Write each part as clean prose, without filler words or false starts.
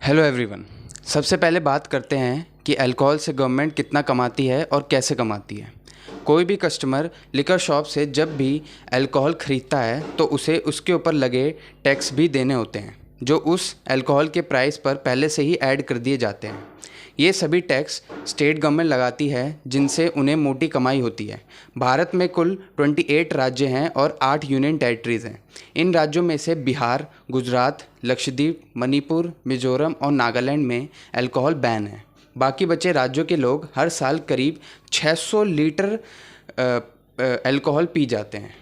Hello everyone. सबसे पहले बात करते हैं कि अल्कोहल से गवर्नमेंट कितना कमाती है और कैसे कमाती है। कोई भी कस्टमर लिकर शॉप से जब भी अल्कोहल ख़रीदता है तो उसे उसके ऊपर लगे टैक्स भी देने होते हैं, जो उस अल्कोहल के प्राइस पर पहले से ही ऐड कर दिए जाते हैं। ये सभी टैक्स स्टेट गवर्नमेंट लगाती है, जिनसे उन्हें मोटी कमाई होती है। भारत में कुल 28 राज्य हैं और 8 यूनियन टेरिटरीज़ हैं। इन राज्यों में से बिहार, गुजरात, लक्षद्वीप, मणिपुर, मिजोरम और नागालैंड में अल्कोहल बैन है। बाकी बचे राज्यों के लोग हर साल करीब 600 लीटर अल्कोहल पी जाते हैं।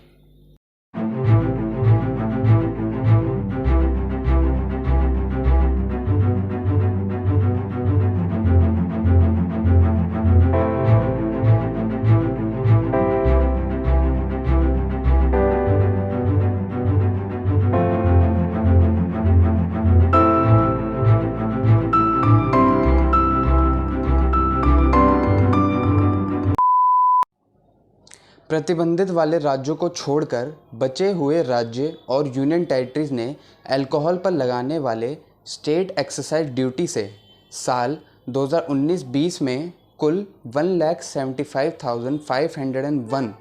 प्रतिबंधित वाले राज्यों को छोड़कर बचे हुए राज्य और यूनियन टेरिटरीज़ ने अल्कोहल पर लगाने वाले स्टेट एक्साइज ड्यूटी से साल 2019-20 में कुल 1,75,501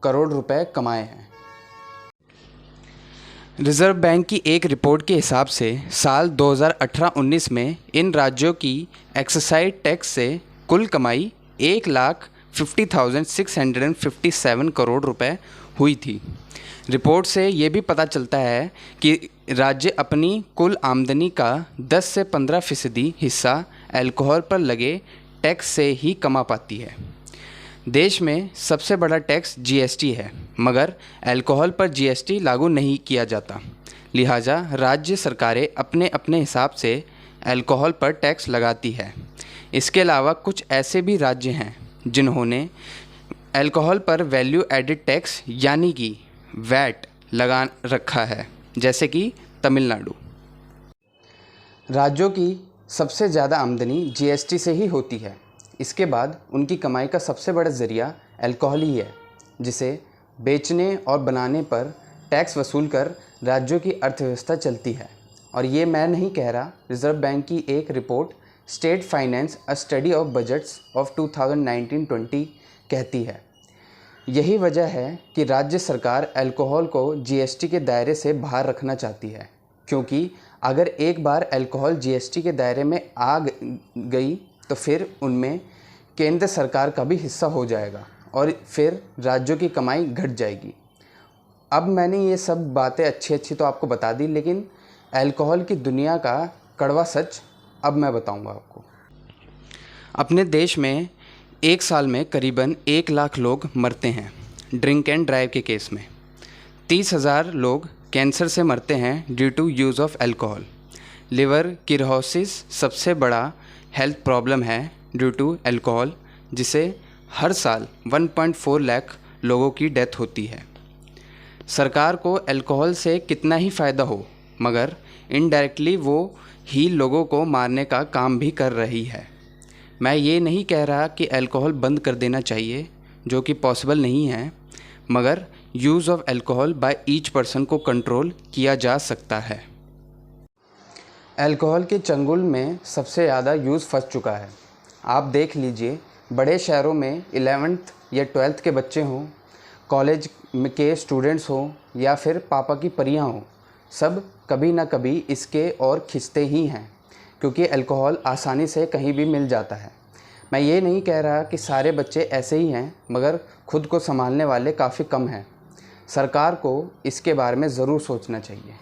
करोड़ रुपए कमाए हैं। रिज़र्व बैंक की एक रिपोर्ट के हिसाब से साल 2018-19 में इन राज्यों की एक्साइज टैक्स से कुल कमाई 1,50,657 करोड़ रुपए हुई थी। रिपोर्ट से ये भी पता चलता है कि राज्य अपनी कुल आमदनी का 10 से 15% हिस्सा अल्कोहल पर लगे टैक्स से ही कमा पाती है। देश में सबसे बड़ा टैक्स जीएसटी है, मगर अल्कोहल पर जीएसटी लागू नहीं किया जाता। लिहाजा राज्य सरकारें अपने अपने हिसाब से अल्कोहल पर टैक्स लगाती है। इसके अलावा कुछ ऐसे भी राज्य हैं जिन्होंने अल्कोहल पर वैल्यू एडिड टैक्स यानी कि वैट लगा रखा है, जैसे कि तमिलनाडु। राज्यों की सबसे ज़्यादा आमदनी जीएसटी से ही होती है। इसके बाद उनकी कमाई का सबसे बड़ा ज़रिया अल्कोहल ही है, जिसे बेचने और बनाने पर टैक्स वसूल कर राज्यों की अर्थव्यवस्था चलती है। और ये मैं नहीं कह रहा, रिज़र्व बैंक की एक report state finance a study of budgets of 2019-20 कहती है। यही वजह है कि राज्य सरकार अल्कोहल को जीएसटी के दायरे से बाहर रखना चाहती है, क्योंकि अगर एक बार अल्कोहल जीएसटी के दायरे में आ गई तो फिर उनमें केंद्र सरकार का भी हिस्सा हो जाएगा और फिर राज्यों की कमाई घट जाएगी। अब मैंने ये सब बातें अच्छी तो आपको बता दी, लेकिन अल्कोहल की दुनिया का कड़वा सच अब मैं बताऊंगा आपको। अपने देश में एक साल में करीबन 1 लाख लोग मरते हैं ड्रिंक एंड ड्राइव के केस में। 30,000 लोग कैंसर से मरते हैं due to use of alcohol. Liver cirrhosis सबसे बड़ा हेल्थ प्रॉब्लम है ड्यू टू अल्कोहल, जिसे हर साल 1.4 लाख लोगों की डेथ होती है। सरकार को अल्कोहल से कितना ही फ़ायदा हो, मगर इनडायरेक्टली वो ही लोगों को मारने का काम भी कर रही है। मैं ये नहीं कह रहा कि अल्कोहल बंद कर देना चाहिए, जो कि पॉसिबल नहीं है, मगर use of alcohol by each person को कंट्रोल किया जा सकता है। अल्कोहल के चंगुल में सबसे ज़्यादा यूज़ फंस चुका है। आप देख लीजिए, बड़े शहरों में 11th या 12th के बच्चे हों, कॉलेज के स्टूडेंट्स हों या फिर पापा की परियां हों, सब कभी ना कभी इसके और खिंचते ही हैं, क्योंकि अल्कोहल आसानी से कहीं भी मिल जाता है। मैं ये नहीं कह रहा कि सारे बच्चे ऐसे ही हैं, मगर खुद को संभालने वाले काफ़ी कम हैं। सरकार को इसके बारे में ज़रूर सोचना चाहिए।